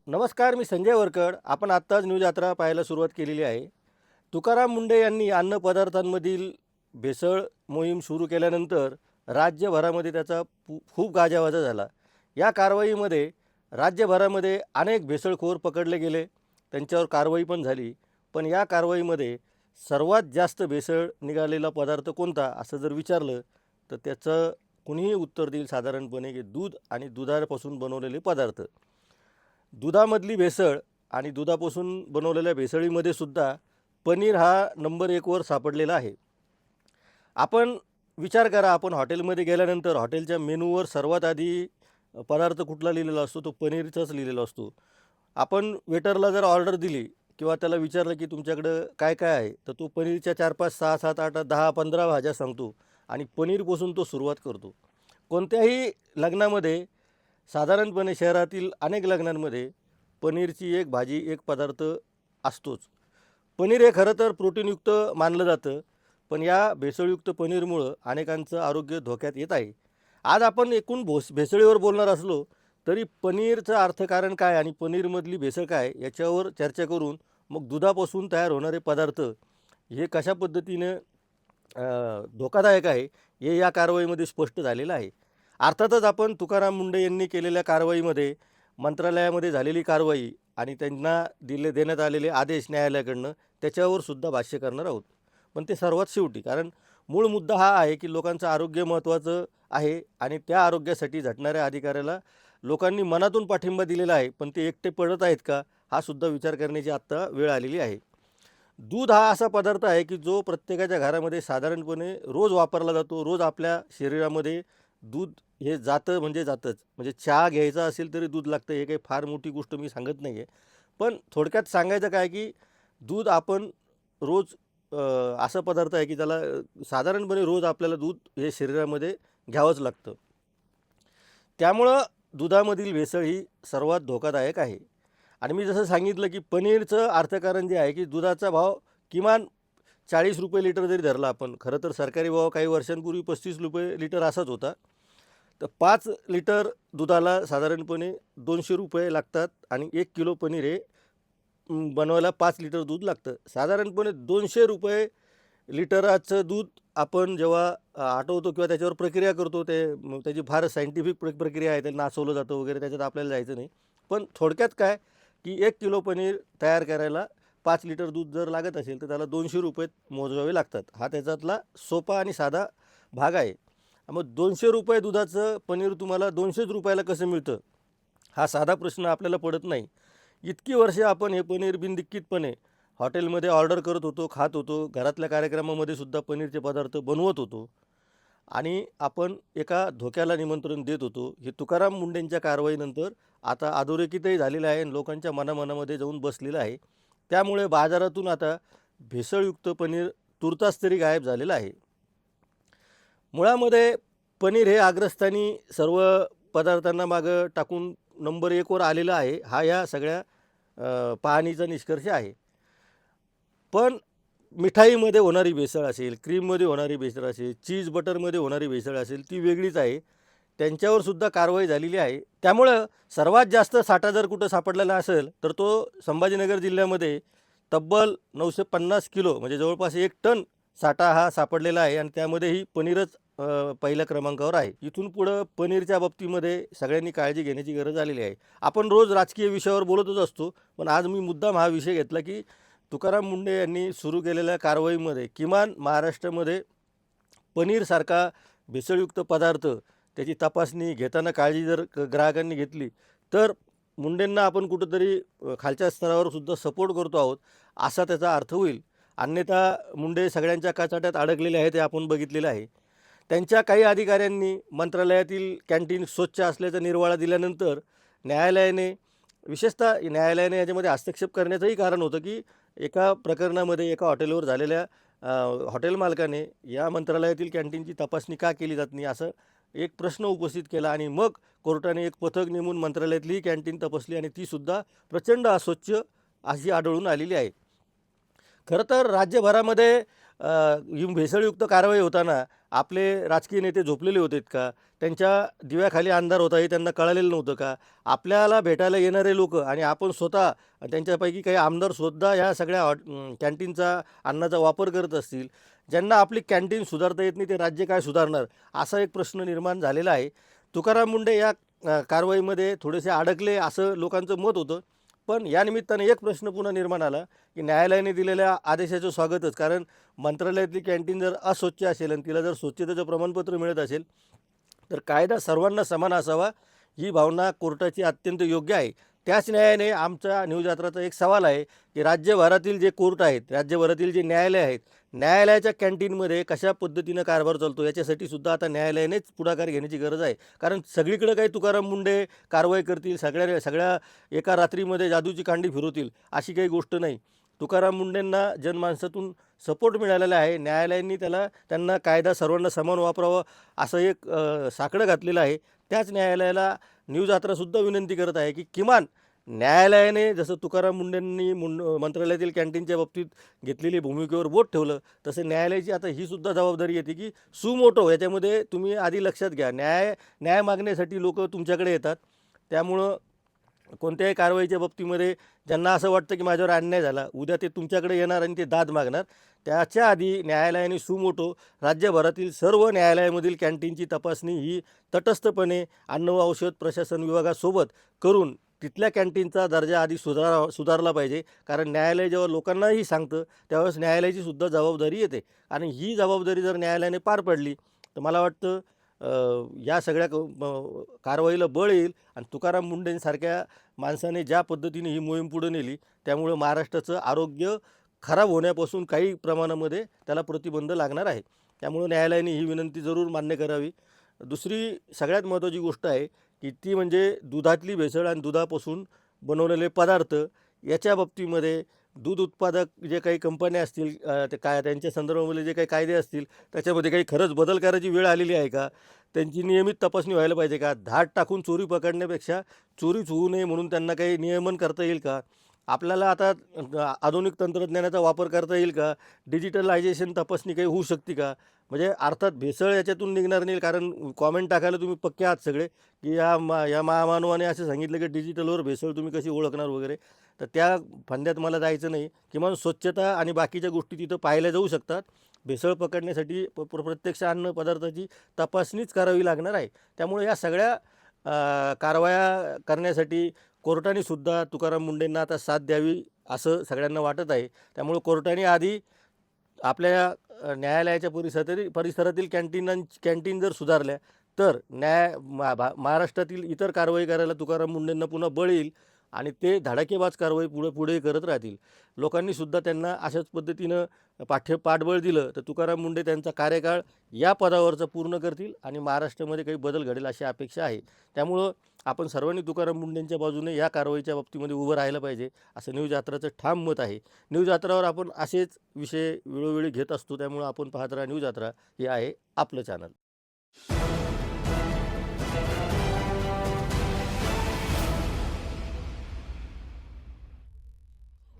नमस्कार, मी संजय वरकड. आपण आत्ताच न्यूज यात्रा पाहायला सुरुवात केलेली आहे. तुकाराम मुंढे यांनी अन्नपदार्थांमधील भेसळ मोहीम सुरू केल्यानंतर राज्यभरामध्ये त्याचा खूप गाजावाजा झाला. या कारवाईमध्ये राज्यभरामध्ये अनेक भेसळखोर पकडले गेले, त्यांच्यावर कारवाई पण झाली. पण या कारवाईमध्ये सर्वात जास्त भेसळ निघालेला पदार्थ कोणता असं जर विचारलं तर त्याचं कुणीही उत्तर देईल साधारणपणे की दूध आणि दुधापासून बनवलेले पदार्थ. दुधामधली भेसळ आणि दुधापासून बनवलेल्या भेसळीमध्ये सुद्धा पनीर हा नंबर 1 वर सापडलेला आहे. आपण विचार करा, आपण हॉटेलमध्ये गेल्यानंतर हॉटेलच्या मेनूवर सर्वात आधी पदार्थ कुठला लिहिलेला असतो, तो पनीरचाच लिहिलेला असतो. आपण वेटरला जर ऑर्डर दिली किंवा त्याला विचारलं की तुमच्याकडं काय काय आहे, तर तो पनीरच्या 4, 5, 6, 7, 8, 10, 15 भाज्या सांगतो आणि पनीरपासून तो सुरुवात करतो. कोणत्याही लग्नामध्ये साधारणपणे शहरातील अनेक लग्नांमध्ये पनीरची एक भाजी, एक पदार्थ असतोच. पनीर हे खरं तर प्रोटीनयुक्त मानलं जातं, पण या भेसळयुक्त पनीरमुळं अनेकांचं आरोग्य धोक्यात येत आहे. आज आपण एकूण भेसळीवर बोलणार असलो तरी पनीरचं अर्थकारण काय आणि पनीरमधली भेसळ काय याच्यावर चर्चा करून मग दुधापासून तयार होणारे पदार्थ हे कशा पद्धतीनं धोकादायक आहे हे या कारवाईमध्ये स्पष्ट झालेलं आहे. अर्थातच आपण तुकाराम मुंढे यांनी केलेल्या कारवाईमध्ये मंत्रालयामध्ये झालेली कारवाई आणि त्यांना देण्यात आलेले आदेश न्यायालयाकडनं त्याच्यावर सुद्धा भाष्य करणार आहोत. पण ते सर्वात शेवटी, कारण मूळ मुद्दा हा आहे की लोकांचं आरोग्य महत्त्वाचं आहे आणि त्या आरोग्यासाठी झटणाऱ्या अधिकाऱ्याला लोकांनी मनातून पाठिंबा दिलेला आहे, पण ते एकटे पडत आहेत का हा सुद्धा विचार करण्याची आत्ता वेळ आलेली आहे. दूध हा असा पदार्थ आहे की जो प्रत्येकाच्या घरामध्ये साधारणपणे रोज वापरला जातो. रोज आपल्या शरीरामध्ये दूध हे जातं म्हणजे जातंच. म्हणजे चहा घ्यायचा असेल तरी दूध लागतं, हे काही फार मोठी गोष्ट मी सांगत नाही आहे. पण थोडक्यात सांगायचं काय की दूध आपण रोज असा पदार्थ आहे की त्याला साधारणपणे रोज आपल्याला दूध हे शरीरामध्ये घ्यावंच लागतं. त्यामुळं दुधामधील भेसळ ही सर्वात धोकादायक आहे. आणि मी जसं सांगितलं की पनीरचं अर्थकारण जे आहे की दुधाचा भाव किमान 40 रुपये लिटर जरी धरला आपण, खरं तर सरकारी भाव काही वर्षांपूर्वी 35 रुपये लिटर असाच होता. तर 5 लिटर दुधाला साधारणपणे 200 रुपये लागतात आणि 1 किलो पनीर हे बनवायला 5 लिटर दूध लागतं. साधारणपणे 200 रुपये लिटराचं दूध आपण जेव्हा आटवतो किंवा त्याच्यावर प्रक्रिया करतो, त्याची फार सायंटिफिक प्रक्रिया आहे, त्याला नासवलं जातं वगैरे, त्याच्यात आपल्याला जायचं नाही. पण थोडक्यात काय की 1 किलो पनीर तयार करायला 5 लिटर दूध जर लागत असेल तर त्याला 200 रुपये मोजावे लागतात. हा त्याच्यातला सोपा आणि साधा भाग आहे. मग 200 रुपये दुधाचं पनीर तुम्हाला 200च रुपयाला कसं मिळतं, हा साधा प्रश्न आपल्याला पडत नाही. इतकी वर्षे आपण हे पनीर बिनदिक्कीतपणे हॉटेलमध्ये ऑर्डर करत होतो, खात होतो, घरातल्या कार्यक्रमामध्ये सुद्धा पनीरचे पदार्थ बनवत होतो आणि आपण एका धोक्याला निमंत्रण देत होतो. हे तुकाराम मुंढेंच्या कारवाईनंतर आता अधोरेखितही झालेलं आहे आणि लोकांच्या मनामनामध्ये जाऊन बसलेलं आहे. त्यामुळे बाजारातून आता भेसळयुक्त पनीर तुर्तास तरी गायब झालेलं आहे. मुळामध्ये पनीर हे अग्रस्थानी सर्व पदार्थांना मागं टाकून नंबर 1 वर आलेलं आहे, हा या सगळ्या पाहणीचा निष्कर्ष आहे. पण मिठाईमध्ये होणारी भेसळ असेल, क्रीममध्ये होणारी भेसळ असेल, चीज बटरमध्ये होणारी भेसळ असेल, ती वेगळीच आहे. त्यांच्यावर सुद्धा कारवाई झालेली आहे. त्यामुळं सर्वात जास्त साठा जर कुठं सापडलेला असेल तर तो संभाजीनगर जिल्ह्यामध्ये तब्बल 950 किलो म्हणजे जवळपास 1 टन साठा हा सापडलेला आहे आणि त्यामध्येही पनीरच पहिल्या क्रमांकावर आहे. इथून पुढं पनीरच्या बाबतीमध्ये सगळ्यांनी काळजी घेण्याची गरज आलेली आहे. आपण रोज राजकीय विषयावर बोलतच असतो, पण आज मी मुद्दाम हा विषय घेतला की तुकाराम मुंढे यांनी सुरू केलेल्या कारवाईमध्ये किमान महाराष्ट्रामध्ये पनीरसारखा भेसळयुक्त पदार्थ त्याची तपासणी घेताना काळजी जर ग्राहकांनी घेतली तर मुंडेंना आपण कुठंतरी खालच्या स्तरावर सुद्धा सपोर्ट करतो आहोत असा त्याचा अर्थ होईल. अन्यथा मुंडे सगळ्यांच्या काचाट्यात अडकलेले आहे, ते आपण बघितलेलं आहे. त्यांच्या काही अधिकाऱ्यांनी मंत्रालयातील कॅन्टीन स्वच्छ असल्याचा निर्वाळा दिल्यानंतर न्यायालयाने याच्यामध्ये हस्तक्षेप करण्याचंही कारण होतं की एका प्रकरणामध्ये एका हॉटेलवर झालेल्या हॉटेल मालकाने या मंत्रालयातील कॅन्टीनची तपासणी का केली जात नाही असं एक प्रश्न उपस्थित केला आणि मग कोर्टाने एक पथक नेमून मंत्रालयातली कॅन्टीन तपासली आणि तीसुद्धा प्रचंड अस्वच्छ अशी आढळून आलेली आहे. खरं तर राज्यभरामध्ये ही भेसळयुक्त कारवाई होताना आपले राजकीय नेते झोपलेले होतेत का? त्यांच्या दिव्याखाली अंधार होता हे त्यांना कळालेलं नव्हतं का? आपल्याला भेटायला येणारे लोकं आणि आपण स्वतः त्यांच्यापैकी काही आमदारसुद्धा ह्या सगळ्या कॅन्टीनचा अन्नाचा वापर करत असतील. ज्यांना आपली कॅन्टीन सुधारता येत नाही ते राज्य काय सुधारणार? असा एक प्रश्न निर्माण झालेला आहे. तुकाराम मुंडे या कारवाईमध्ये थोडेसे अडकले असं लोकांचं मत होतं. पण या निमित्ताने एक प्रश्न पुन्हा निर्माण आला, की न्यायालयाने दिलेल्या आदेशाचं स्वागतच. कारण मंत्रालयातली कॅन्टीन जर अस्वच्छ असेल आणि तिला जर स्वच्छतेचं प्रमाणपत्र मिळत असेल, तर कायदा सर्वांना समान असावा ही भावना कोर्टाची अत्यंत योग्य आहे. त्याच न्यायाने आमच्या न्यूजयात्राचा एक सवाल आहे, की राज्यभरातील जे कोर्ट आहेत, राज्यभरातील जे न्यायालय आहेत, न्यायालयाच्या कॅन्टीनमध्ये कशा पद्धतीनं कारभार चालतो याच्यासाठी सुद्धा आता न्यायालयानेच पुढाकार घेण्याची गरज आहे. कारण सगळीकडे काही तुकाराम मुंडे कारवाई करतील, सगळ्या सगळ्या एका रात्रीमध्ये जादूची कांडी फिरवतील अशी काही गोष्ट नाही. तुकाराम मुंडेंना जनमानसातून सपोर्ट मिळालेला आहे. न्यायालयांनी त्यांना कायदा सर्वांना समान वापरावा असं एक साकडं घातलेलं आहे. त्याच न्यायालयाला न्यूजयात्रासुद्धा विनंती करत आहे, की किमान न्यायालयाने जसं तुकाराम मुंडेंनी मंत्रालयातील कॅन्टीनच्या बाबतीत घेतलेली भूमिकेवर बोट ठेवलं, तसं न्यायालयाची आता ही सुद्धा जबाबदारी येते, की सुमोटो याच्यामध्ये तुम्ही आधी लक्षात घ्या. न्याय मागण्यासाठी लोकं तुमच्याकडे येतात. त्यामुळं कोणत्याही कारवाईच्या बाबतीमध्ये ज्यांना असं वाटतं की माझ्यावर अन्याय झाला, उद्या ते तुमच्याकडे येणार आणि ते दाद मागणार. त्याच्या आधी न्यायालयाने सुमोटो राज्यभरातील सर्व न्यायालयामधील कॅन्टीनची तपासणी ही तटस्थपणे अन्न व औषध प्रशासन विभागासोबत करून तिथल्या कॅन्टीनचा दर्जा आधी सुधारला पाहिजे. कारण न्यायालय जेव्हा लोकांनाही सांगतं त्यावेळेस न्यायालयाची सुद्धा जबाबदारी येते आणि ही जबाबदारी जर न्यायालयाने पार पडली तर मला वाटतं या सगळ्या कारवाईला बळ येईल आणि तुकाराम मुंडेंसारख्या माणसाने ज्या पद्धतीने ही मोहीम पुढे नेली त्यामुळे महाराष्ट्राचं आरोग्य खराब होण्यापासून काही प्रमाणामध्ये त्याला प्रतिबंध लागणार आहे. त्यामुळे न्यायालयाने ही विनंती जरूर मान्य करावी. दुसरी सगळ्यात महत्त्वाची गोष्ट आहे की ती म्हणजे दुधातली भेसळ आणि दुधापासून बनवलेले पदार्थ याच्या बाबतीमध्ये दूध उत्पादक जे काही कंपन्या असतील ते त्यांच्या संदर्भामध्ये जे काही कायदे असतील त्याच्यामध्ये काही खरंच बदल करायची वेळ आलेली आहे का? त्यांची नियमित तपासणी व्हायला पाहिजे का? धाड टाकून चोरी पकडण्यापेक्षा चोरीच होऊ नये म्हणून त्यांना काही नियमन करता येईल का? आपल्याला आता आधुनिक तंत्रज्ञानाचा वापर करता येईल का? डिजिटलायझेशन तपासणी काही होऊ शकते का? म्हणजे अर्थात भेसळ याच्यातून निघणार नाही. कारण कॉमेंट टाकायला तुम्ही पक्के आहात सगळे, की या महामानवाने असं सांगितलं की डिजिटलवर भेसळ तुम्ही कशी ओळखणार वगैरे. तर त्या फंद्यात मला जायचं नाही. किमान स्वच्छता आणि बाकीच्या गोष्टी तिथं पाहायला जाऊ शकतात. भेसळ पकडण्यासाठी प्रत्यक्ष अन्न पदार्थाची तपासणीच करावी लागणार आहे. त्यामुळे या सगळ्या कारवाया करण्यासाठी कोर्टाने सुद्धा तुकाराम मुंडेंना आता साथ द्यावी असं सगळ्यांना वाटत आहे. त्यामुळे कोर्टाने आधी आपल्या न्यायालयाच्या परिसरातील कॅन्टीन जर सुधारल्या तर महाराष्ट्रातील इतर कारवाई करायला तुकाराम मुंडेंना पुन्हा बळ येईल आणि ते धडाकेबाज कारवाई पुढे करत राहतील. लोकांनी सुद्धा त्यांना अशाच पद्धतीनं पाठबळ दिलं तर तुकाराम मुंडे त्यांचा कार्यकाळ या पदावरचा पूर्ण करतील आणि महाराष्ट्रामध्ये काही बदल घडेल अशी अपेक्षा आहे. त्यामुळं आपण सर्वांनी तुकाराम मुंडेंच्या बाजूने या कारवाईच्या बाबतीमध्ये उभं राहायला पाहिजे असं न्यूजयात्राचं ठाम मत आहे. न्यूजयात्रावर आपण असेच विषय वेळोवेळी घेत असतो. त्यामुळं आपण पाहत राहा न्यूजयात्रा हे आहे आपलं चॅनल.